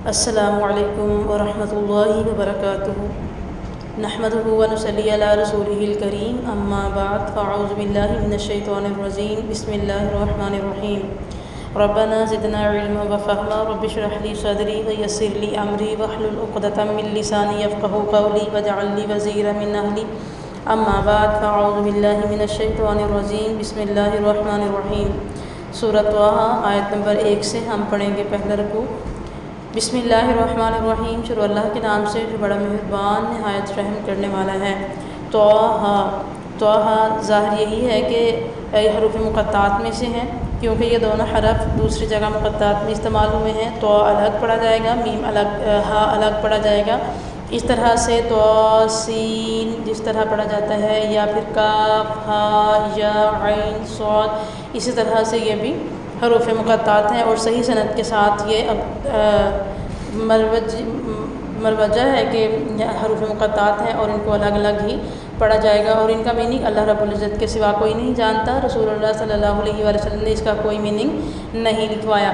السلام علیکم ورحمۃ اللہ وبرکاتہ نحمدہ ونصلی علی رسولہ الکریم اما بعد فاعوذ باللہ من الشیطان الرجیم بسم اللہ الرحمن الرحیم ربنا زدنا علما وفہما رب اشرح لی صدری ویسر لی امری واحلل عقدۃ من لسانی یفقہوا قولی واجعل لی وزیرا من اہلی اما بعد فاعوذ باللہ من الشیطان الرجیم بسم اللہ الرحمن الرحیم سورۃ طٰہٰ آیت نمبر 1 سے ہم پڑھیں گے پہلا رکوع۔ بسم اللہ الرحمن الرحیم، شروع اللہ کے نام سے جو بڑا مہربان نہایت رحم کرنے والا ہے۔ طٰہٰ ظاہر یہی ہے کہ حروف مقطعات میں سے ہیں، کیونکہ یہ دونوں حرف دوسری جگہ مقطعات میں استعمال ہوئے ہیں۔ طٰ الگ پڑھا جائے گا، میم الگ، ہا الگ پڑھا جائے گا۔ اس طرح سے طٰ سین جس طرح پڑھا جاتا ہے، یا پھر کاف ہا یا عین صاد، اسی طرح سے یہ بھی حروف مقطعات ہیں، اور صحیح سند کے ساتھ یہ مروجہ ہے کہ حروف مقطعات ہیں اور ان کو الگ الگ ہی پڑھا جائے گا، اور ان کا میننگ اللہ رب العزت کے سوا کوئی نہیں جانتا۔ رسول اللہ صلی اللہ علیہ وآلہ وسلم نے اس کا کوئی میننگ نہیں لکھوایا۔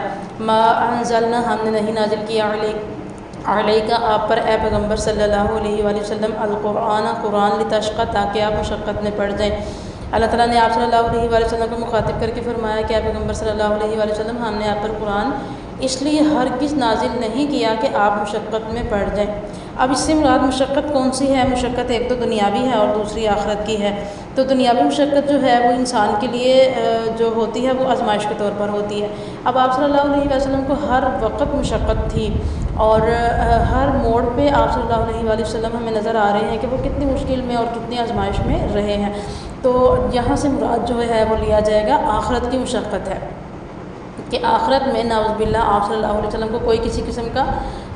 ما انزلنا، ہم نے نہیں نازل کیا، علیک آپ پر اے پیغمبر صلی اللہ علیہ وآلہ وسلم، القرآن قرآن، لتشقی تاکہ آپ مشقت میں پڑ جائیں۔ اللہ تعالیٰ نے آپ صلی اللہ علیہ وآلہ وسلم کو مخاطب کر کے فرمایا کہ اے پیغمبر صلی اللہ علیہ وآلہ وسلم، ہم نے آپ پر قرآن اس لیے ہرگز نازل نہیں کیا کہ آپ مشقت میں پڑ جائیں۔ اب اس سے مراد مشقت کون سی ہے؟ مشقت ایک تو دنیاوی ہے اور دوسری آخرت کی ہے۔ تو دنیاوی مشقت جو ہے وہ انسان کے لیے جو ہوتی ہے وہ آزمائش کے طور پر ہوتی ہے۔ اب آپ صلی اللہ علیہ وسلم کو ہر وقت مشقت تھی، اور ہر موڑ پہ آپ صلی اللہ علیہ وآلہ وسلم ہمیں نظر آ رہے ہیں کہ وہ کتنی مشکل میں اور کتنی آزمائش میں رہے ہیں۔ تو یہاں سے مراد جو ہے وہ لیا جائے گا آخرت کی مشقت ہے، کہ آخرت میں نعوذ باللہ آپ صلی اللہ علیہ وسلم کو کوئی کسی قسم کا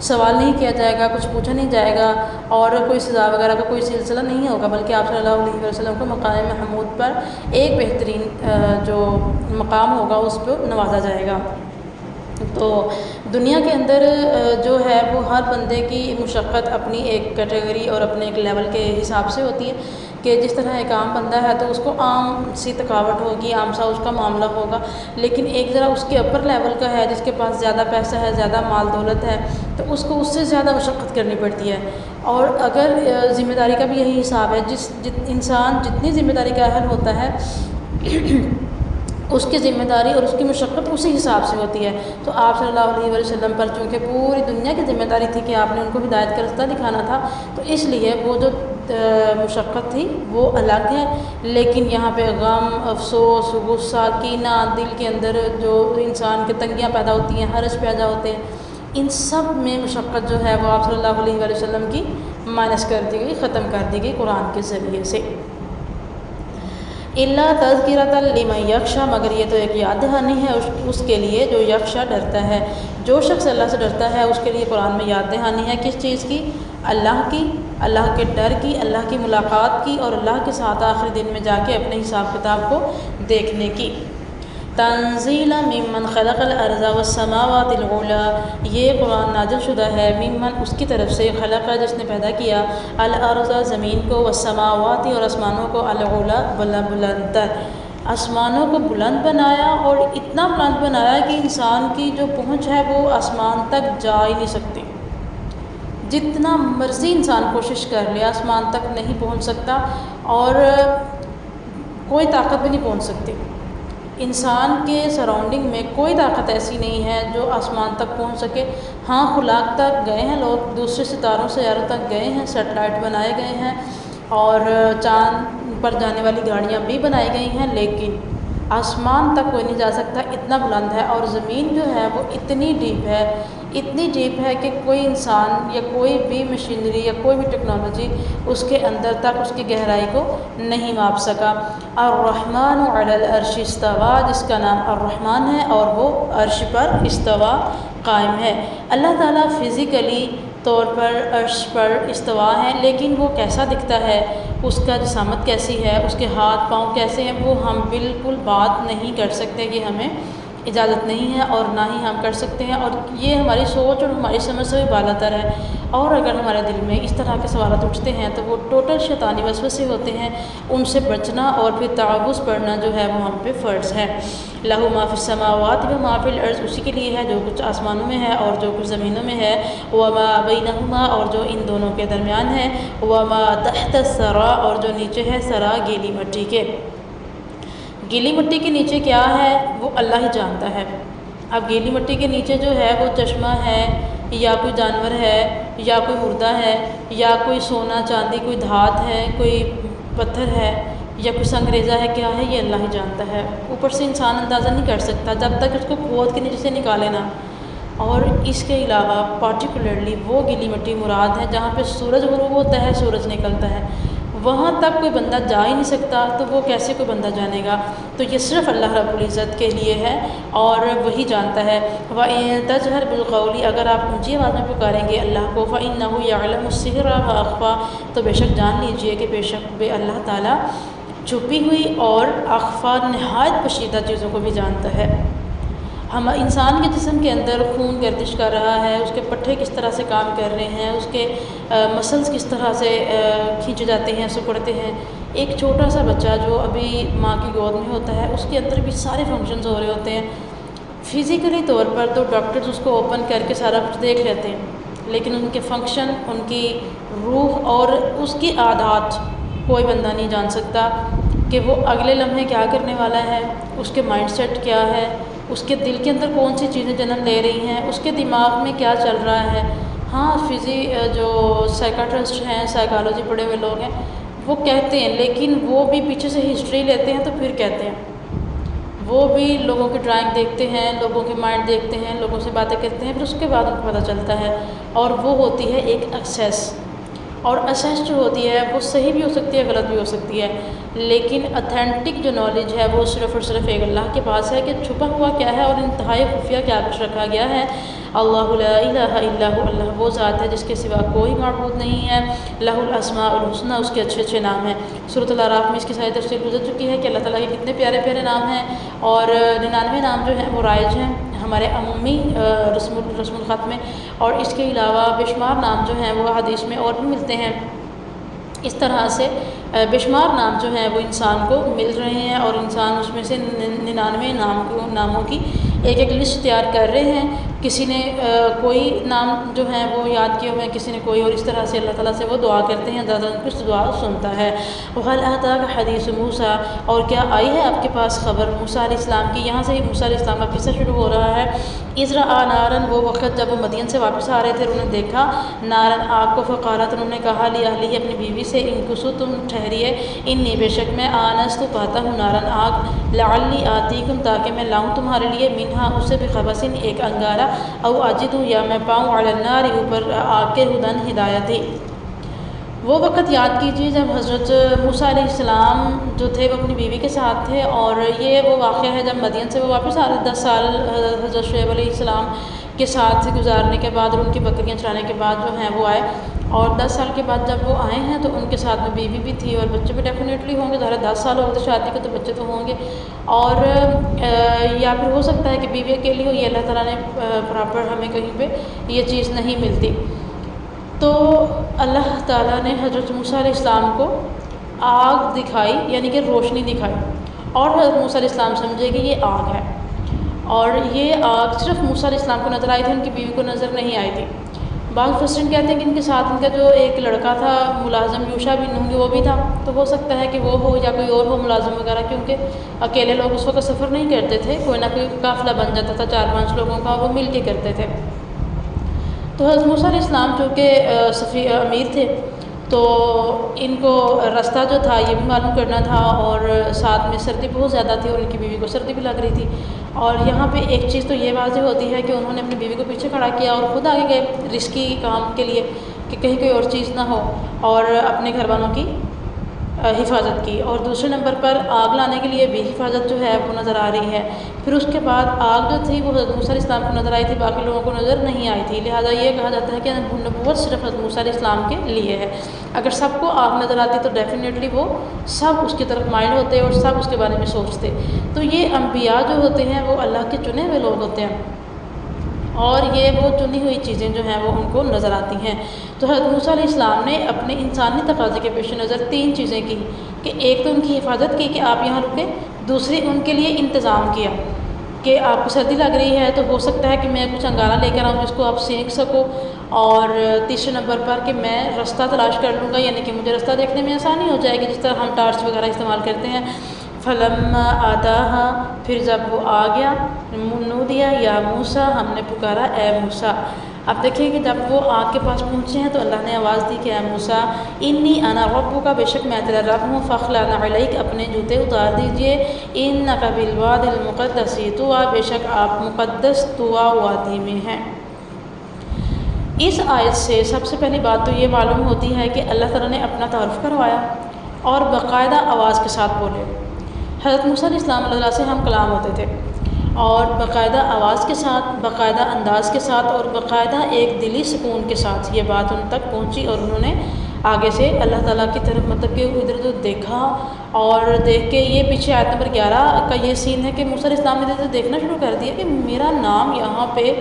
سوال نہیں کیا جائے گا، کچھ پوچھا نہیں جائے گا، اور کوئی سزا وغیرہ کا کوئی سلسلہ نہیں ہوگا، بلکہ آپ صلی اللہ علیہ وسلم کو مقام محمود پر ایک بہترین جو مقام ہوگا اس پہ نوازا جائے گا۔ تو دنیا کے اندر جو ہے وہ ہر بندے کی مشقت اپنی ایک کیٹیگری اور اپنے ایک لیول کے حساب سے ہوتی ہے، کہ جس طرح ایک عام بندہ ہے تو اس کو عام سی تھکاوٹ ہوگی، عام سا اس کا معاملہ ہوگا، لیکن ایک ذرا اس کے اپر لیول کا ہے جس کے پاس زیادہ پیسہ ہے، زیادہ مال دولت ہے، تو اس کو اس سے زیادہ مشقت کرنی پڑتی ہے۔ اور اگر ذمہ داری کا بھی یہی حساب ہے، انسان جتنی ذمہ داری کا اہل ہوتا ہے اس کی ذمہ داری اور اس کی مشقت اسی حساب سے ہوتی ہے۔ تو آپ صلی اللہ علیہ وسلم پر چونکہ پوری دنیا کی ذمہ داری تھی کہ آپ نے ان کو ہدایت کا رستہ دکھانا تھا، تو اس لیے وہ جو مشقت تھی وہ الگ ہے، لیکن یہاں پہ غم، افسوس، غصہ، کینہ، دل کے اندر جو انسان کے تنگیاں پیدا ہوتی ہیں، حرج پیدا ہوتے ہیں، ان سب میں مشقت جو ہے وہ آپ صلی اللہ علیہ وآلہ وسلم کی مائنس کر دی گئی، ختم کر دی گئی قرآن کے ذریعے سے۔ الا تذکرۃ لمن یخشی، مگر یہ تو ایک یاد دہانی ہے اس کے لیے جو یخشی ڈرتا ہے۔ جو شخص اللہ سے ڈرتا ہے اس کے لیے قرآن میں یاد دہانی ہے، کس چیز کی؟ اللہ کی، اللہ کے ڈر کی، اللہ کی ملاقات کی، اور اللہ کے ساتھ آخری دن میں جا کے اپنے حساب کتاب کو دیکھنے کی۔ تنزیلا ممن خلق الارض والسماوات العلی، یہ قرآن نازل شدہ ہے ممن اس کی طرف سے، خلق جس نے پیدا کیا، الارض زمین کو، والسماوات اور آسمانوں کو، العلی بلند تر، آسمانوں کو بلند بنایا، اور اتنا بلند بنایا کہ انسان کی جو پہنچ ہے وہ آسمان تک جا ہی نہیں سکتی۔ جتنا مرضی انسان کوشش کر لے آسمان تک نہیں پہنچ سکتا، اور کوئی طاقت بھی نہیں پہنچ سکتی۔ انسان کے سراؤنڈنگ میں کوئی طاقت ایسی نہیں ہے جو آسمان تک پہنچ سکے۔ ہاں، خلاق تک گئے ہیں لوگ، دوسرے ستاروں سیاروں تک گئے ہیں، سیٹلائٹ بنائے گئے ہیں، اور چاند پر جانے والی گاڑیاں بھی بنائی گئی ہیں، لیکن آسمان تک کوئی نہیں جا سکتا، اتنا بلند ہے۔ اور زمین جو ہے وہ اتنی ڈیپ ہے کہ کوئی انسان یا کوئی بھی مشینری یا کوئی بھی ٹیکنالوجی اس کے اندر تک اس کی گہرائی کو نہیں ماپ سکا۔ الرحمن علی العرش استویٰ، جس کا نام الرحمن ہے اور وہ عرش پر استوا قائم ہے۔ اللہ تعالیٰ فزیکلی طور پر عرش پر استوا ہے، لیکن وہ کیسا دکھتا ہے، اس کا جسامت کیسی ہے، اس کے ہاتھ پاؤں کیسے ہیں، وہ ہم بالکل بات نہیں کر سکتے، یہ ہمیں اجازت نہیں ہے اور نہ ہی ہم کر سکتے ہیں، اور یہ ہماری سوچ اور ہماری سمجھ سے بھی بالا تر ہے۔ اور اگر ہمارے دل میں اس طرح کے سوالات اٹھتے ہیں تو وہ ٹوٹل شیطانی وسوسے ہوتے ہیں، ان سے بچنا اور پھر تعوذ پڑھنا جو ہے وہ ہم پہ فرض ہے۔ لہو ما فی السماوات و ما فی الارض، اسی کے لیے ہے جو کچھ آسمانوں میں ہے اور جو کچھ زمینوں میں ہے، وما بینہما، اور جو ان دونوں کے درمیان ہے، وما تحت الثری، اور جو نیچے ہے ثری گیلی مٹی کے۔ گیلی مٹی کے نیچے کیا ہے وہ اللہ ہی جانتا ہے۔ اب گیلی مٹی کے نیچے جو ہے وہ چشمہ ہے یا کوئی جانور ہے یا کوئی مردہ ہے یا کوئی سونا چاندی کوئی دھات ہے، کوئی پتھر ہے یا کوئی سنگ ریزہ ہے، کیا ہے یہ اللہ ہی جانتا ہے۔ اوپر سے انسان اندازہ نہیں کر سکتا جب تک اس کو کھود کے نیچے سے نکالے نا۔ اور اس کے علاوہ پارٹیکولرلی وہ گیلی مٹی مراد ہے جہاں پہ سورج غروب ہوتا ہے، سورج نکلتا ہے، وہاں تک کوئی بندہ جا ہی نہیں سکتا، تو وہ کیسے کوئی بندہ جانے گا؟ تو یہ صرف اللہ رب العزت کے لیے ہے اور وہی جانتا ہے۔ وَإِن تَجْهَرْ بِالْقَوْلِ، اگر آپ اونچی آواز میں پکاریں گے اللہ کو، فَإِنَّهُ يَعْلَمُ السِّرَّ وَأَخْفَى، تو بے شک جان لیجئے کہ بے شک بے اللہ تعالیٰ چھپی ہوئی اور اخفا نہایت پوشیدہ چیزوں کو بھی جانتا ہے۔ ہم انسان کے جسم کے اندر خون گردش کر رہا ہے، اس کے پٹھے کس طرح سے کام کر رہے ہیں، اس کے مسلز کس طرح سے کھینچے جاتے ہیں، سکڑتے ہیں۔ ایک چھوٹا سا بچہ جو ابھی ماں کی گود میں ہوتا ہے، اس کے اندر بھی سارے فنکشنز ہو رہے ہوتے ہیں۔ فزیکلی طور پر تو ڈاکٹرز اس کو اوپن کر کے سارا کچھ دیکھ لیتے ہیں، لیکن ان کے فنکشن، ان کی روح اور اس کی عادات کوئی بندہ نہیں جان سکتا کہ وہ اگلے لمحے کیا کرنے والا ہے، اس کے مائنڈ سیٹ کیا ہے، اس کے دل کے اندر کون سی چیزیں جنم لے رہی ہیں، اس کے دماغ میں کیا چل رہا ہے۔ ہاں جو سائیکاٹرسٹ ہیں، سائیکالوجی پڑھے ہوئے لوگ ہیں، وہ کہتے ہیں، لیکن وہ بھی پیچھے سے ہسٹری لیتے ہیں تو پھر کہتے ہیں۔ وہ بھی لوگوں کی ڈرائنگ دیکھتے ہیں، لوگوں کے مائنڈ دیکھتے ہیں، لوگوں سے باتیں کرتے ہیں، پھر اس کے بعد ان کو پتہ چلتا ہے، اور وہ ہوتی ہے ایک ایکسیس۔ اور اسیس جو ہوتی ہے وہ صحیح بھی ہو سکتی ہے، غلط بھی ہو سکتی ہے، لیکن اتھینٹک جو نالج ہے وہ صرف اور صرف ایک اللہ کے پاس ہے کہ چھپا ہوا کیا ہے اور انتہائی خفیہ کیا کچھ رکھا گیا ہے۔ اللہ لا الہ الا هو، اللہ وہ ذات ہے جس کے سوا کوئی معبود نہیں ہے۔ لہ الاسماء الحسنی، اس کے اچھے اچھے نام ہیں۔ سورۃ الاعراف میں اس کی ساری تفصیل گزر چکی ہے کہ اللہ تعالیٰ کے کتنے پیارے پیارے نام ہیں، اور 99 نام جو ہیں وہ رائج ہیں ہمارے عمومی رسم الخط میں، اور اس کے علاوہ بے شمار نام جو ہیں وہ حدیث میں اور بھی ملتے ہیں۔ اس طرح سے بے شمار نام جو ہیں وہ انسان کو مل رہے ہیں، اور انسان اس میں سے 99 ناموں کی ایک ایک لسٹ تیار کر رہے ہیں۔ کسی نے کوئی نام جو ہیں وہ یاد کیے ہوئے ہیں، کسی نے کوئی، اور اس طرح سے اللہ تعالیٰ سے وہ دعا کرتے ہیں، زیادہ کچھ دعا سنتا ہے۔ وَهَلْ أَتَاكَ حَدِيثُ مُوسَىٰ، اور کیا آئی ہے آپ کے پاس خبر موسیٰ علیہ السلام کی؟ یہاں سے ہی موسیٰ علیہ السلام کا قصہ شروع ہو رہا ہے۔ اِذْ رَأَىٰ نَارًا، وہ وقت جب وہ مدین سے واپس آ رہے تھے، انہوں نے دیکھا نارن آگ کو، فقالت، انہوں نے کہا لِأَهْلِهِ، اپنی بیوی سے، انکسوا، تم ٹھہریے، انی بے شک میں آنست پاتا ہوں نارن آگ، لعلی آتیکم، تاکہ میں لاؤں تمہارے لیے، منہا اسے، بخبسن ایک انگارہ، او اجدو، یا میں پاؤں، علی النار اوپر آگ کے، ہدن ہدایتی۔ وہ وقت یاد کیجیے جب حضرت موسیٰ علیہ السلام جو تھے وہ اپنی بیوی کے ساتھ تھے، اور یہ وہ واقعہ ہے جب مدین سے وہ واپس آ رہے، 10 سال حضرت شعیب علیہ السلام کے ساتھ گزارنے کے بعد اور ان کی بکریاں چرانے کے بعد جو ہیں وہ آئے، اور 10 سال کے بعد جب وہ آئے ہیں تو ان کے ساتھ میں بیوی بھی تھی اور بچے بھی ڈیفینیٹلی ہوں گے، ظاہر 10 سال ہو گئے شادی کے تو بچے تو ہوں گے، اور یا پھر ہو سکتا ہے کہ بیوی اکیلی ہو، یہ اللہ تعالیٰ نے پراپر ہمیں کہیں پہ یہ چیز نہیں ملتی۔ تو اللہ تعالیٰ نے حضرت موسیٰ علیہ السلام کو آگ دکھائی، یعنی کہ روشنی دکھائی، اور حضرت موسیٰ علیہ السلام سمجھے کہ یہ آگ ہے، اور یہ آگ صرف موسیٰ علیہ السلام کو نظر آئی تھی، ان کی بیوی کو نظر نہیں آئی تھی۔ بعض مفسرین کہتے ہیں کہ ان کے ساتھ ان کا جو ایک لڑکا تھا ملازم یوشع بن نون، وہ بھی تھا، تو ہو سکتا ہے کہ وہ ہو یا کوئی اور ہو ملازم وغیرہ، کیونکہ اکیلے لوگ اس وقت سفر نہیں کرتے تھے، کوئی نہ کوئی قافلہ بن جاتا تھا 4-5 لوگوں کا، وہ مل کے کرتے تھے۔ تو حضرت موسیٰ علیہ السلام چونکہ امیر تھے، تو ان کو راستہ جو تھا یہ بھی معلوم کرنا تھا، اور ساتھ میں سردی بہت زیادہ تھی اور ان کی بیوی کو سردی بھی لگ رہی تھی، اور یہاں پہ ایک چیز تو یہ واضح ہوتی ہے کہ انہوں نے اپنی بیوی کو پیچھے کھڑا کیا اور خود آگے گئے رسکی کام کے لیے کہ کہیں کوئی اور چیز نہ ہو، اور اپنے گھر والوں کی حفاظت کی، اور دوسرے نمبر پر آگ لانے کے لیے بھی حفاظت جو ہے وہ نظر آ رہی ہے۔ پھر پھر اس کے بعد آگ جو تھی وہ حضرت موسیٰ علیہ السلام کو نظر آئی تھی، باقی لوگوں کو نظر نہیں آئی تھی، لہٰذا یہ کہا جاتا ہے کہ نبوت صرف حضرت موسیٰ علیہ السلام کے لیے ہے۔ اگر سب کو آگ نظر آتی تو ڈیفینیٹلی وہ سب اس کی طرف مائل ہوتے اور سب اس کے بارے میں سوچتے۔ تو یہ انبیاء جو ہوتے ہیں وہ اللہ کے چنے ہوئے لوگ ہوتے ہیں، اور یہ وہ چنی ہوئی چیزیں جو ہیں وہ ان کو نظر آتی ہیں۔ تو حضرت موسیٰ علیہ السلام نے اپنے انسانی تقاضے کے پیش نظر 3 چیزیں کی، کہ ایک تو ان کی حفاظت کی کہ آپ یہاں رکیں، دوسری ان کے لیے انتظام کیا کہ آپ کو سردی لگ رہی ہے تو ہو سکتا ہے کہ میں کچھ انگارہ لے کر آؤں جس کو آپ سینک سکو، اور تیسرے نمبر پر کہ میں رستہ تلاش کر لوں گا، یعنی کہ مجھے رستہ دیکھنے میں آسانی ہو جائے گی، جس طرح ہم ٹارچ وغیرہ استعمال کرتے ہیں۔ فلما آتاہا، پھر جب وہ آ گیا، نودیا یا موسیٰ، ہم نے پکارا اے موسیٰ۔ اب دیکھیں کہ جب وہ آگ کے پاس پہنچے ہیں تو اللہ نے آواز دی کہ اے موسیٰ انی انا ربک، بے شک میں تیرا رب ہوں، فاخلع نعلیک، اپنے جوتے اتار دیجئے، انک بالوادی المقدس طویٰ، بے شک آپ مقدس طویٰ وادی میں ہیں۔ اس آیت سے سب سے پہلی بات تو یہ معلوم ہوتی ہے کہ اللہ تعالیٰ نے اپنا تعارف کروایا اور باقاعدہ آواز کے ساتھ بولے۔ حضرت موسیٰ علیہ السلام اللہ سے ہم کلام ہوتے تھے، اور باقاعدہ آواز کے ساتھ، باقاعدہ انداز کے ساتھ، اور باقاعدہ ایک دلی سکون کے ساتھ یہ بات ان تک پہنچی، اور انہوں نے آگے سے اللہ تعالیٰ کی طرف مطلب کہ ادھر ادھر دیکھا، اور دیکھ کے یہ پیچھے آیت نمبر 11 کا یہ سین ہے کہ موسیٰ علیہ السلام نے دیکھنا شروع کر دیا کہ میرا نام یہاں پہ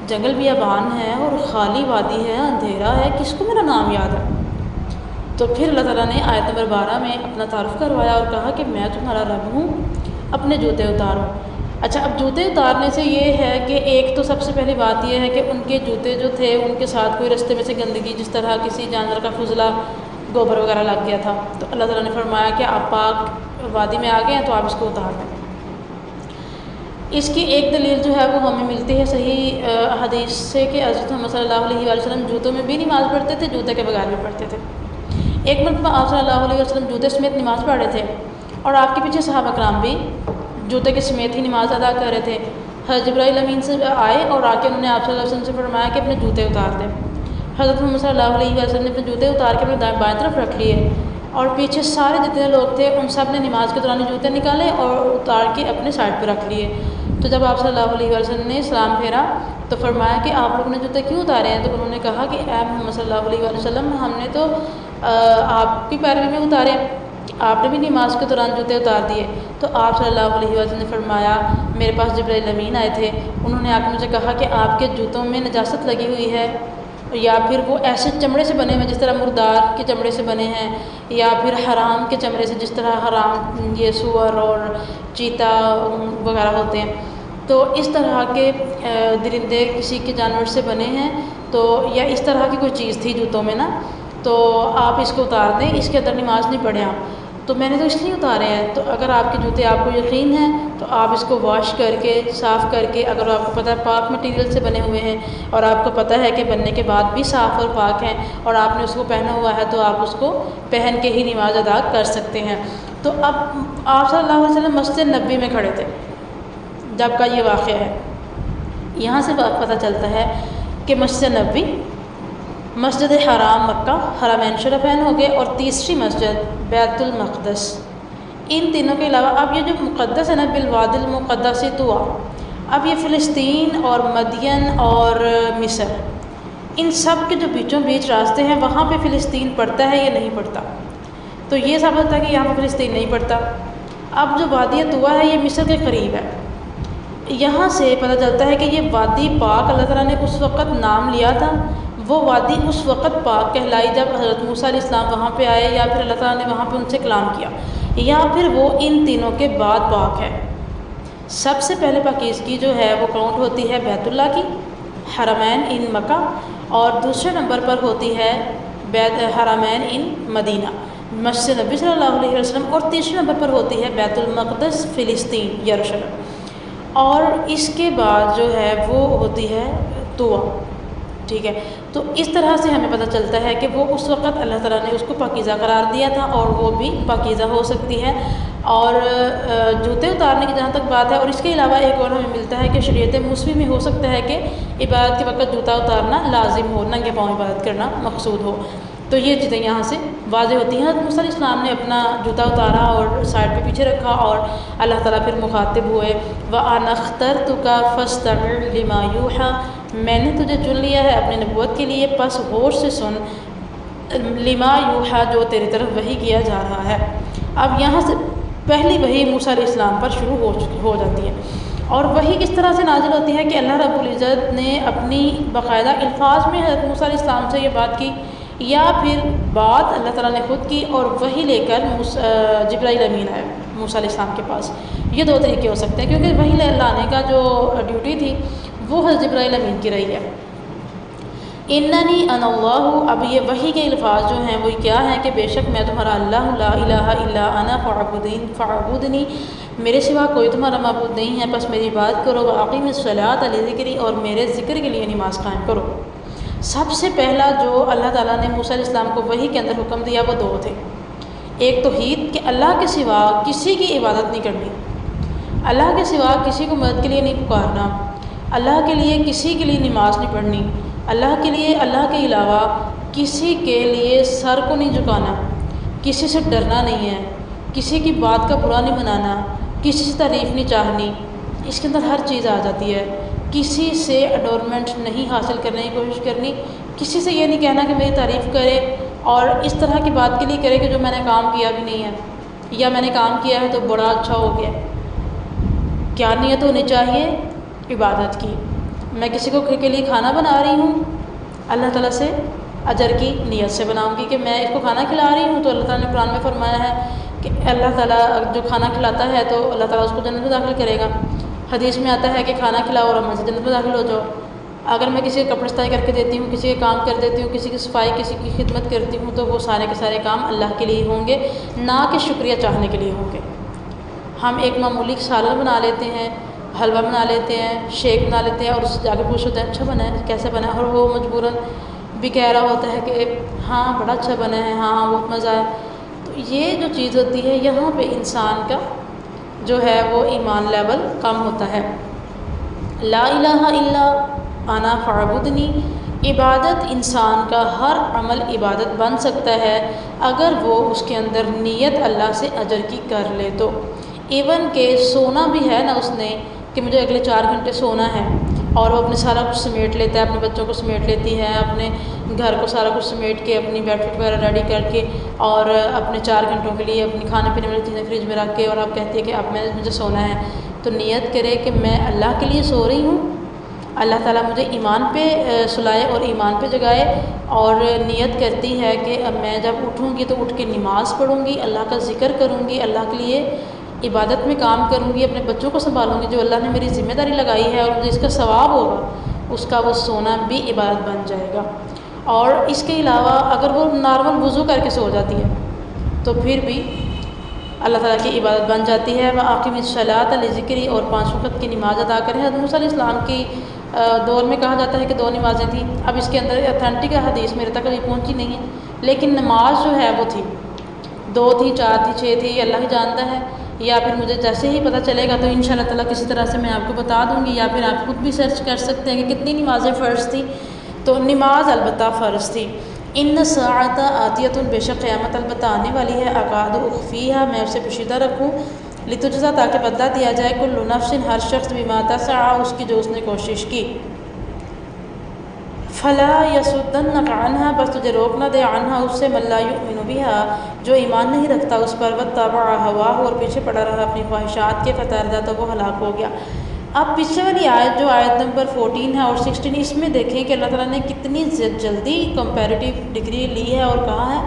جنگل بیابان ہے اور خالی وادی ہے، اندھیرا ہے، کس کو میرا نام یاد ہے؟ تو پھر اللہ تعالیٰ نے آیت نمبر 12 میں اپنا تعارف کروایا اور کہا کہ میں تمہارا رب ہوں، اپنے جوتے اتارو۔ اچھا، اب جوتے اتارنے سے یہ ہے کہ ایک تو سب سے پہلی بات یہ ہے کہ ان کے جوتے جو تھے ان کے ساتھ کوئی رستے میں سے گندگی، جس طرح کسی جانور کا فضلہ، گوبر وغیرہ لگ گیا تھا، تو اللہ تعالیٰ نے فرمایا کہ آپ پاک وادی میں آ گئے ہیں تو آپ اس کو اتار دیں۔ اس کی ایک دلیل جو ہے وہ ہمیں ملتی ہے صحیح حدیث سے کہ حضرت محمد صلی اللہ علیہ وآلہ وسلم جوتوں میں بھی نماز پڑھتے تھے، جوتے کے بغیر بھی پڑھتے تھے۔ ایک مرتبہ آپ صلی اللہ علیہ وسلم جوتے سمیت نماز پڑھ رہے تھے، اور آپ کے پیچھے صحابہ کرام بھی جوتے کے سمیت ہی نماز ادا کر رہے تھے۔ حضرت جبرائیل امین سے آئے اور آ کے انہوں نے آپ صلی اللہ علیہ وسلم سے فرمایا کہ اپنے جوتے اتار دیں۔ حضرت محمد صلی اللہ علیہ وسلم نے اپنے جوتے اتار کے اپنے بائیں طرف رکھ لیے، اور پیچھے سارے جتنے لوگ تھے ان سب نے نماز کے دوران جوتے نکالے اور اتار کے اپنے سائڈ پہ رکھ لیے۔ تو جب آپ صلی اللہ علیہ وسلم نے سلام پھیرا تو فرمایا کہ آپ لوگوں نے جوتے کیوں اتارے ہیں؟ تو انہوں نے کہا کہ اے محمد صلی اللہ علیہ وسلم، ہم نے تو آپ کی پیروی میں اتارے، آپ نے بھی نماز کے دوران جوتے اتار دیے۔ تو آپ صلی اللہ علیہ وسلم نے فرمایا میرے پاس جبرائیل امین آئے تھے، انہوں نے آ کے مجھے کہا کہ آپ کے جوتوں میں نجاست لگی ہوئی ہے، یا پھر وہ ایسے چمڑے سے بنے ہوئے جس طرح مردار کے چمڑے سے بنے ہیں، یا پھر حرام کے چمڑے سے جس طرح حرام یہ سور اور چیتا وغیرہ ہوتے ہیں، تو اس طرح کے درندے کسی کے جانور سے بنے ہیں، تو یا اس طرح کی کوئی چیز تھی جوتوں میں نا، تو آپ اس کو اتار دیں، اس کے اندر نماز نہیں پڑھیں آپ۔ تو میں نے تو اس لیے اتارے ہیں۔ تو اگر آپ کے جوتے آپ کو یقین ہے تو آپ اس کو واش کر کے صاف کر کے، اگر آپ کو پتہ ہے پاک مٹیریل سے بنے ہوئے ہیں اور آپ کو پتہ ہے کہ بننے کے بعد بھی صاف اور پاک ہیں اور آپ نے اس کو پہنا ہوا ہے، تو آپ اس کو پہن کے ہی نماز ادا کر سکتے ہیں۔ تو اب آپ صلی اللہ علیہ وسلم مسجد نبوی میں کھڑے تھے جب کا یہ واقعہ ہے۔ یہاں سے پتہ چلتا ہے کہ مسجد نبوی، مسجد حرام مکہ، حرمین شریفین ہو گئے، اور تیسری مسجد بیت المقدس، ان تینوں کے علاوہ اب یہ جو مقدس ہے نا بالوادی المقدس طویٰ، اب یہ فلسطین اور مدین اور مصر، ان سب کے جو بیچوں بیچ راستے ہیں وہاں پہ فلسطین پڑتا ہے یا نہیں پڑتا؟ تو یہ ثابت ہوتا ہے کہ یہاں پہ فلسطین نہیں پڑتا۔ اب جو وادی طویٰ ہے یہ مصر کے قریب ہے۔ یہاں سے پتہ چلتا ہے کہ یہ وادی پاک اللہ تعالیٰ نے اس وقت نام لیا تھا، وہ وادی اس وقت پاک کہلائی جب حضرت موسیٰ علیہ السلام وہاں پہ آئے، یا پھر اللہ تعالیٰ نے وہاں پہ ان سے کلام کیا، یا پھر وہ ان تینوں کے بعد پاک ہے۔ سب سے پہلے پاکیزگی جو ہے وہ کاؤنٹ ہوتی ہے بیت اللہ کی، حرمین ان مکہ، اور دوسرے نمبر پر ہوتی ہے حرمین ان مدینہ، مسجد نبی صلی اللہ علیہ وسلم، اور تیسرے نمبر پر ہوتی ہے بیت المقدس فلسطین یروشلم، اور اس کے بعد جو ہے وہ ہوتی ہے طویٰ۔ ٹھیک ہے، تو اس طرح سے ہمیں پتہ چلتا ہے کہ وہ اس وقت اللہ تعالیٰ نے اس کو پاکیزہ قرار دیا تھا، اور وہ بھی پاکیزہ ہو سکتی ہے۔ اور جوتے اتارنے کی جہاں تک بات ہے، اور اس کے علاوہ ایک اور ہمیں ملتا ہے کہ شریعت موسوی میں ہو سکتا ہے کہ عبادت کے وقت جوتا اتارنا لازم ہو، ننگے پاؤں عبادت کرنا مقصود ہو۔ تو یہ چیزیں یہاں سے واضح ہوتی ہیں۔ حضرت موسیٰ علیہ السلام نے اپنا جوتا اتارا اور سائڈ پہ پیچھے رکھا، اور اللہ تعالیٰ پھر مخاطب ہوئے، وَأَنَا اخْتَرْتُكَ فَاسْتَمِعْ لِمَا يُوحَىٰ، میں نے تجھے چن لیا ہے اپنی نبوت کے لیے، پس غور سے سن، لما یوحیٰ، جو تیری طرف وحی کیا جا رہا ہے۔ اب یہاں سے پہلی وحی موسیٰ علیہ السلام پر شروع ہو جاتی ہے، اور وحی کس طرح سے نازل ہوتی ہے کہ اللہ رب العزت نے اپنی باقاعدہ الفاظ میں حضرت موسیٰ علیہ السلام سے یہ بات کی، یا پھر بات اللہ تعالیٰ نے خود کی اور وحی لے کر جبرائیل امین آئے موسیٰ علیہ السلام کے پاس۔ یہ دو طریقے ہو سکتے ہیں، کیونکہ وحی لانے کا جو ڈیوٹی تھی وہ حضرت جبرائیل امین کی رہی ہے۔ اننی انا اللہ، اب یہ وحی کے الفاظ جو ہیں وہ کیا ہیں کہ بے شک میں تمہارا اللہ، لا الہ الا انا فاعبدنی، میرے سوا کوئی تمہارا معبود نہیں ہے، بس میری بات کرو، واقیم الصلاۃ لذکری، اور میرے ذکر کے لیے نماز قائم کرو۔ سب سے پہلا جو اللہ تعالیٰ نے موسیٰ علیہ السلام کو وحی کے اندر حکم دیا وہ دو تھے، ایک توحید کہ اللہ کے سوا کسی کی عبادت نہیں کرنی، اللہ کے سوا کسی کو مدد کے لیے نہیں پکارنا، اللہ کے لیے کسی کے لیے نماز نہیں پڑھنی، اللہ کے لیے اللہ کے علاوہ کسی کے لیے سر کو نہیں جھکانا، کسی سے ڈرنا نہیں ہے، کسی کی بات کا برا نہیں بنانا، کسی سے تعریف نہیں چاہنی، اس کے اندر ہر چیز آ جاتی ہے۔ کسی سے اڈورمنٹ نہیں حاصل کرنے کی کوشش کرنی، کسی سے یہ نہیں کہنا کہ میری تعریف کرے اور اس طرح کی بات کے لیے کرے کہ جو میں نے کام کیا بھی نہیں ہے، یا میں نے کام کیا ہے تو بڑا اچھا ہو گیا۔ کیا نیت ہونی چاہیے؟ عبادت کی۔ میں کسی کو کے لیے کھانا بنا رہی ہوں، اللہ تعالیٰ سے اجر کی نیت سے بناؤں گی کہ میں اس کو کھانا کھلا رہی ہوں، تو اللہ تعالیٰ نے قرآن میں فرمایا ہے کہ اللہ تعالیٰ جو کھانا کھلاتا ہے تو اللہ تعالیٰ اس کو جنت میں داخل کرے گا۔ حدیث میں آتا ہے کہ کھانا کھلاؤ اور ہم سے جنت میں داخل ہو جاؤ۔ اگر میں کسی کے کپڑے سائی کر کے دیتی ہوں، کسی کے کام کر دیتی ہوں، کسی کی صفائی، کسی کی خدمت کرتی ہوں، تو وہ سارے کے سارے کام اللہ کے لیے ہوں گے، نہ کہ شکریہ چاہنے کے لیے ہوں گے۔ ہم ایک معمولی سالن بنا لیتے ہیں، حلوہ بنا لیتے ہیں، شیک بنا لیتے ہیں، اور اس سے جا کے پوچھ ہوتا ہے اچھا بنا ہے، کیسے بنا ہے، اور وہ مجبوراً بھی کہہ رہا ہوتا ہے کہ ہاں بڑا اچھا بنا ہے، ہاں بہت مزہ ہے۔ تو یہ جو چیز ہوتی ہے یہاں پہ انسان کا جو ہے وہ ایمان لیول کم ہوتا ہے۔ لا الہ الا انا فاعبدنی، عبادت انسان کا ہر عمل عبادت بن سکتا ہے اگر وہ اس کے اندر نیت اللہ سے اجر کی کر لے تو۔ ایون کہ سونا بھی ہے نا اس نے کہ مجھے اگلے 4 گھنٹے سونا ہے، اور وہ اپنے سارا کچھ سمیٹ لیتا ہے، اپنے بچوں کو سمیٹ لیتی ہے، اپنے گھر کو سارا کچھ سمیٹ کے، اپنی بیڈ شیٹ وغیرہ ریڈی کر کے، اور اپنے 4 گھنٹوں کے لیے اپنی کھانے پینے والی چیزیں فریج میں رکھ کے، اور اب کہتی ہے کہ اب مجھے سونا ہے، تو نیت کرے کہ میں اللہ کے لیے سو رہی ہوں، اللہ تعالیٰ مجھے ایمان پہ سلائے اور ایمان پہ جگائے، اور نیت کرتی ہے کہ اب میں جب اٹھوں گی تو اٹھ کے نماز پڑھوں گی، اللہ کا ذکر کروں گی، اللہ کے لیے عبادت میں کام کروں گی، اپنے بچوں کو سنبھالوں گی، جو اللہ نے میری ذمہ داری لگائی ہے، اور مجھے اس کا ثواب ہوگا، اس کا وہ سونا بھی عبادت بن جائے گا۔ اور اس کے علاوہ اگر وہ نارمل وضو کر کے سو جاتی ہے تو پھر بھی اللہ تعالیٰ کی عبادت بن جاتی ہے۔ وَأَقِمِ الصَّلَاةَ لِذِكْرِی، اور 5 وقت کی نماز ادا کریں۔ حضرت موسیٰ علیہ السلام کی دور میں کہا جاتا ہے کہ 2 نمازیں تھیں، اب اس کے اندر اتھینٹک حدیث میرے تک ابھی پہنچی نہیں ہے، لیکن نماز جو ہے وہ تھی، 2 تھی، 4 تھی، 6 تھی، اللہ ہی جانتا ہے، یا پھر مجھے جیسے ہی پتہ چلے گا تو انشاءاللہ تعالیٰ کسی طرح سے میں آپ کو بتا دوں گی، یا پھر آپ خود بھی سرچ کر سکتے ہیں کہ کتنی نمازیں فرض تھیں۔ تو نماز البتہ فرض تھی۔ ان الساعۃ آتیۃ، بے شک قیامت البتہ آنے والی ہے، اکاد اخفیہا، میں اسے پوشیدہ رکھوں، لتجزا، تاکہ بدلہ دیا جائے، کل نفس، ہر شخص، بما تسعی، اس کی جو اس نے کوشش کی۔ فلا یصدنک عنہا، بس تجھے روک نہ دے، عنہا اس سے، من لا یؤمن بہا، جو ایمان نہیں رکھتا اس پر، واتبع ہواہ، اور پیچھے پڑا رہا اپنی خواہشات کے، فتردہ، تو وہ ہلاک ہو گیا۔ اب پیچھے والی آیت جو آیت نمبر 14 ہے اور 16، اس میں دیکھیں کہ اللہ تعالیٰ نے کتنی جلدی کمپیریٹیو ڈگری لی ہے، اور کہا ہے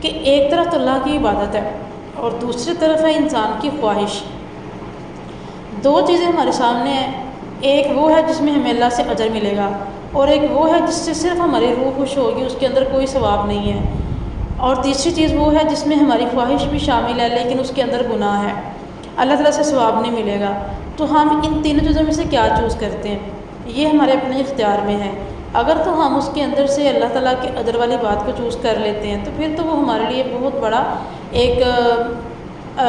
کہ ایک طرف تو اللہ کی عبادت ہے اور دوسری طرف ہے انسان کی خواہش۔ 2 چیزیں ہمارے سامنے ہیں، ایک وہ ہے جس میں ہمیں اللہ سے اجر ملے گا، اور ایک وہ ہے جس سے صرف ہماری روح خوش ہوگی، اس کے اندر کوئی ثواب نہیں ہے، اور تیسری چیز وہ ہے جس میں ہماری خواہش بھی شامل ہے لیکن اس کے اندر گناہ ہے، اللہ تعالیٰ سے ثواب نہیں ملے گا۔ تو ہم ان تینوں چیزوں میں سے کیا چوز کرتے ہیں، یہ ہمارے اپنے اختیار میں ہے۔ اگر تو ہم اس کے اندر سے اللہ تعالیٰ کے اجر والی بات کو چوز کر لیتے ہیں تو پھر تو وہ ہمارے لیے بہت بڑا ایک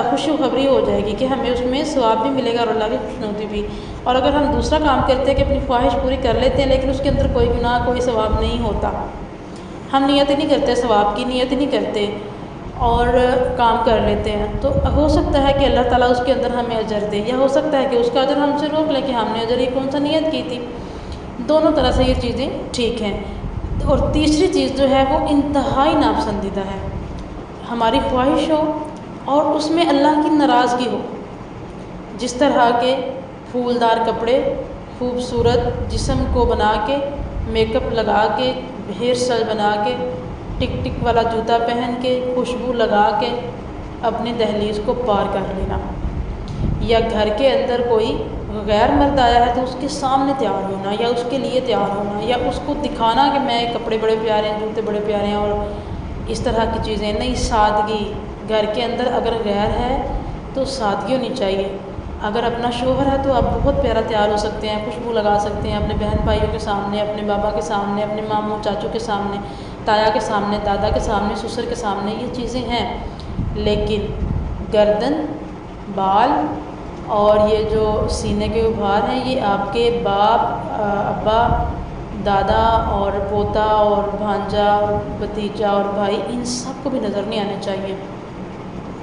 خوشخبری ہو جائے گی کہ ہمیں اس میں ثواب بھی ملے گا اور اللہ کی خوشنودی بھی۔ اور اگر ہم دوسرا کام کرتے ہیں کہ اپنی خواہش پوری کر لیتے ہیں لیکن اس کے اندر کوئی گناہ، کوئی ثواب نہیں ہوتا، ہم نیت ہی نہیں کرتے، ثواب کی نیت ہی نہیں کرتے اور کام کر لیتے ہیں، تو ہو سکتا ہے کہ اللہ تعالیٰ اس کے اندر ہمیں اجر دے، یا ہو سکتا ہے کہ اس کا اجر ہم سے روک لے کہ ہم نے اجر ہی کون سا نیت کی تھی۔ دونوں طرح سے یہ چیزیں ٹھیک ہیں۔ اور تیسری چیز جو ہے وہ انتہائی ناپسندیدہ ہے، ہماری خواہش ہو اور اس میں اللہ کی ناراضگی ہو، جس طرح کے پھولدار کپڑے، خوبصورت جسم کو بنا کے، میک اپ لگا کے، ہیئر اسٹائل بنا کے، ٹک ٹک والا جوتا پہن کے، خوشبو لگا کے اپنی دہلیز کو پار کر لینا، یا گھر کے اندر کوئی غیر مرد آیا ہے تو اس کے سامنے تیار ہونا، یا اس کے لیے تیار ہونا، یا اس کو دکھانا کہ میں کپڑے بڑے پیارے ہیں، جوتے بڑے پیارے ہیں، اور اس طرح کی چیزیں نہیں۔ سادگی، گھر کے اندر اگر غیر ہے تو سادگی ہونی چاہیے۔ اگر اپنا شوہر ہے تو آپ بہت پیارا تیار ہو سکتے ہیں، خوشبو لگا سکتے ہیں، اپنے بہن بھائیوں کے سامنے، اپنے بابا کے سامنے، اپنے ماموں چاچو کے سامنے، تایا کے سامنے، دادا کے سامنے، سسر کے سامنے، یہ چیزیں ہیں۔ لیکن گردن، بال اور یہ جو سینے کے ابھار ہیں، یہ آپ کے باپ، ابا، دادا اور پوتا اور بھانجا اور بھتیجا اور بھائی، ان سب کو بھی نظر نہیں آنے چاہیے،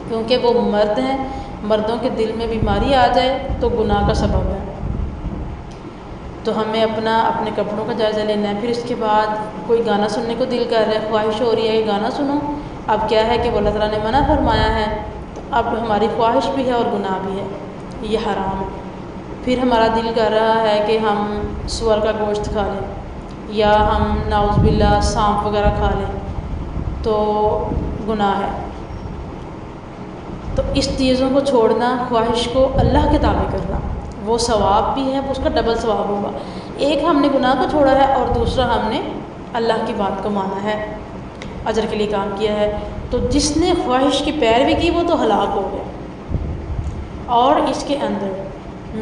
کیونکہ وہ مرد ہیں۔ مردوں کے دل میں بیماری آ جائے تو گناہ کا سبب ہے۔ تو ہمیں اپنے کپڑوں کا جائزہ لینا ہے۔ پھر اس کے بعد کوئی گانا سننے کو دل کر رہا ہے، خواہش ہو رہی ہے کہ گانا سنو، اب کیا ہے کہ وہ اللہ تعالیٰ نے منع فرمایا ہے، تو اب ہماری خواہش بھی ہے اور گناہ بھی ہے، یہ حرام ہے۔ پھر ہمارا دل کر رہا ہے کہ ہم سور کا گوشت کھا لیں، یا ہم نعوذ باللہ سانپ وغیرہ کھا لیں، تو گناہ ہے۔ تو اس چیزوں کو چھوڑنا، خواہش کو اللہ کے تابع کرنا، وہ ثواب بھی ہے، اس کا ڈبل ثواب ہوگا۔ ایک ہم نے گناہ کو چھوڑا ہے اور دوسرا ہم نے اللہ کی بات کو مانا ہے، اجر کے لیے کام کیا ہے۔ تو جس نے خواہش کی پیروی کی وہ تو ہلاک ہو گیا۔ اور اس کے اندر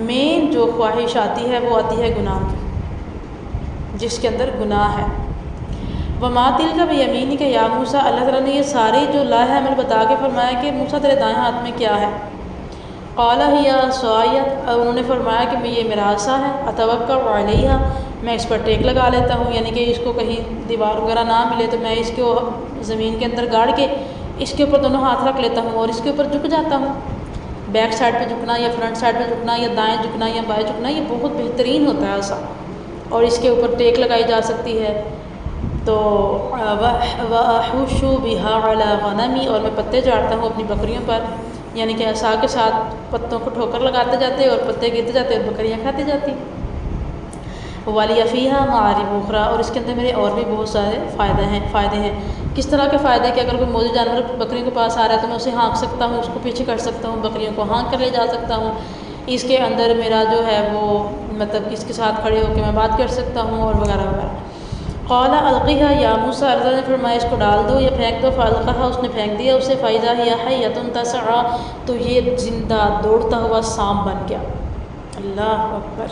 مین جو خواہش آتی ہے وہ آتی ہے گناہ کی، جس کے اندر گناہ ہے۔ وما تلک بیمینک یا موسیٰ، اللہ تعالیٰ نے یہ سارے جو لاہ عمل بتا کے فرمایا کہ موسیٰ تیرے دائیں ہاتھ میں کیا ہے؟ قال ہی عصائی، انہوں نے فرمایا کہ یہ میرا عصا ہے، اتوکل علیہا، میں اس پر ٹیک لگا لیتا ہوں، یعنی کہ اس کو کہیں دیوار وغیرہ نہ ملے تو میں اس کو زمین کے اندر گاڑ کے اس کے اوپر دونوں ہاتھ رکھ لیتا ہوں اور اس کے اوپر جھک جاتا ہوں۔ بیک سائڈ پہ جھکنا یا فرنٹ سائڈ پہ جھکنا یا دائیں جھکنا یا بائیں جھکنا، یہ بہت بہترین ہوتا ہے عصا، اور اس کے اوپر ٹیک لگائی جا سکتی ہے۔ تو وَأَحُشُّ بِهَا عَلَى غَنَمِي، اور میں پتے جاڑتا ہوں اپنی بکریوں پر، یعنی کہ عصا کے ساتھ پتوں کو ٹھوکر لگاتے جاتے اور پتے گرتے جاتے اور بکریاں کھاتی جاتی۔ وَلِيَ فِيهَا مَعَارِبُ أُخْرَىٰ، اور اس کے اندر میرے اور بھی بہت سارے فائدے ہیں۔ کس طرح کے فائدے کہ اگر کوئی موذی جانور بکریوں کے پاس آ رہا ہے تو میں اسے ہانک سکتا ہوں، اس کو پیچھے کر سکتا ہوں، بکریوں کو ہانک کر لے جا سکتا ہوں۔ اس کے اندر میرا جو ہے وہ مطلب اس کے ساتھ کھڑے ہو کے میں بات کر سکتا ہوں، اور وغیرہ وغیرہ۔ قال القیہا یا موسیٰ، اللہ نے فرمایا اس کو ڈال دو یا پھینک دو، فالقاہا، اس نے پھینک دیا اسے، فاذا ہی حیۃ تسعیٰ، تو یہ زندہ دوڑتا ہوا سانپ بن گیا۔ اللہ اکبر!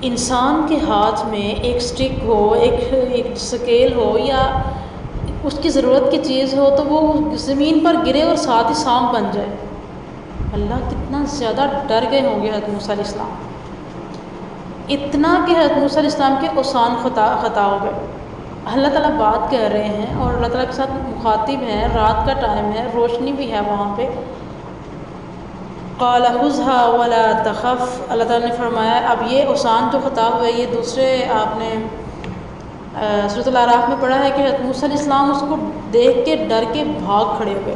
انسان کے ہاتھ میں ایک سٹک ہو، ایک سکیل ہو، یا اس کی ضرورت کی چیز ہو تو وہ زمین پر گرے اور ساتھ ہی سانپ بن جائے۔ اللہ کتنا زیادہ ڈر گئے ہوں گے حضرت موسیٰ علیہ السلام، اتنا کہ حضرت موسیٰ علیہ السلام کے اوسان خطا ہو گئے۔ اللہ تعالیٰ بات کر رہے ہیں اور اللہ تعالیٰ کے ساتھ مخاطب ہیں، رات کا ٹائم ہے، روشنی بھی ہے وہاں پہ۔ قال خذها ولا تخف، اللہ تعالیٰ نے فرمایا اب یہ اوسان جو خطا ہوئے، یہ دوسرے آپ نے سورۃ الاعراف میں پڑھا ہے کہ حضرت موسیٰ علیہ السلام اس کو دیکھ کے ڈر کے بھاگ کھڑے ہوئے۔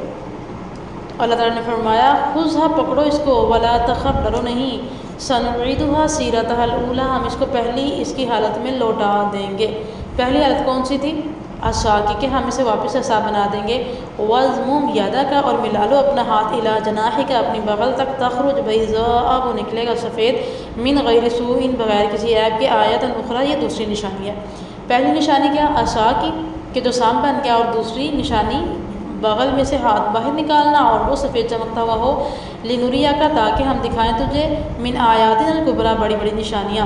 اللہ تعالیٰ نے فرمایا خذها، پکڑو اس کو، ولا تخف، ڈرو نہیں، سنعیدها سیرتها الاولی، ہم اس کو پہلی اس کی حالت میں لوٹا دیں گے۔ پہلی حالت کون سی تھی؟ عصا کی، کہ ہم اسے واپس عصا بنا دیں گے۔ وَاضْمُمْ يَدَكَ، اور ملا لو اپنا ہاتھ، إِلَىٰ جَنَاحِكَ، اپنی بغل تک، تخرج بَيْضَاءَ، وہ نکلے گا سفید، من غیر سوء، بغیر کسی عیب کے، آیۃ اخری، یہ دوسری نشانی ہے۔ پہلی نشانی کیا؟ عصا کی کہ جو سانپ بن گیا، اور دوسری نشانی بغل میں سے ہاتھ باہر نکالنا اور وہ سفید چمکتا ہوا ہو، لِنُرِيَكَ، تاکہ ہم دکھائیں تجھے، من آیاتنا الکبریٰ، بڑی بڑی نشانیاں۔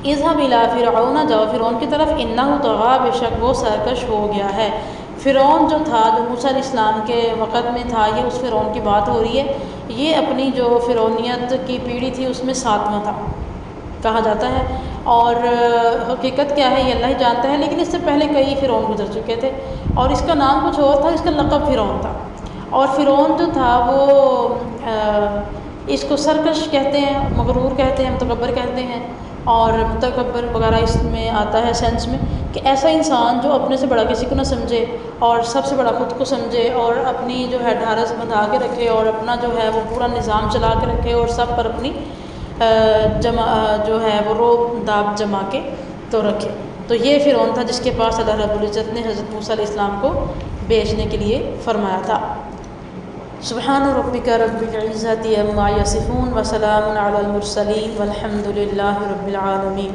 اذهب الى فرعون، جاؤ فرعون کی طرف، انه طغى، بے شک وہ سرکش ہو گیا ہے۔ فرعون جو تھا، جو موسیٰ علیہ السلام کے وقت میں تھا، یہ اس فرعون کی بات ہو رہی ہے۔ یہ اپنی جو فرعونیت کی پیڑھی تھی اس میں 7واں تھا کہا جاتا ہے، اور حقیقت کیا ہے یہ اللہ ہی جانتا ہے، لیکن اس سے پہلے کئی فرعون گزر چکے تھے، اور اس کا نام کچھ اور تھا، اس کا لقب فرعون تھا۔ اور فرعون جو تھا وہ اس کو سرکش کہتے ہیں، مغرور کہتے ہیں، متکبر کہتے ہیں، اور متکبر وغیرہ اس میں آتا ہے سینس میں کہ ایسا انسان جو اپنے سے بڑا کسی کو نہ سمجھے اور سب سے بڑا خود کو سمجھے، اور اپنی جو ہے ڈھارس بندھا کے رکھے، اور اپنا جو ہے وہ پورا نظام چلا کے رکھے، اور سب پر اپنی جو ہے وہ روب داب جما کے تو رکھے۔ تو یہ فرعون تھا جس کے پاس اللہ رب العزت نے حضرت موسیٰ علیہ السلام کو بھیجنے کے لیے فرمایا تھا۔ سبحان ربک رب العزت عما یصفون وسلام علی المرسلین والحمد للہ رب العالمین۔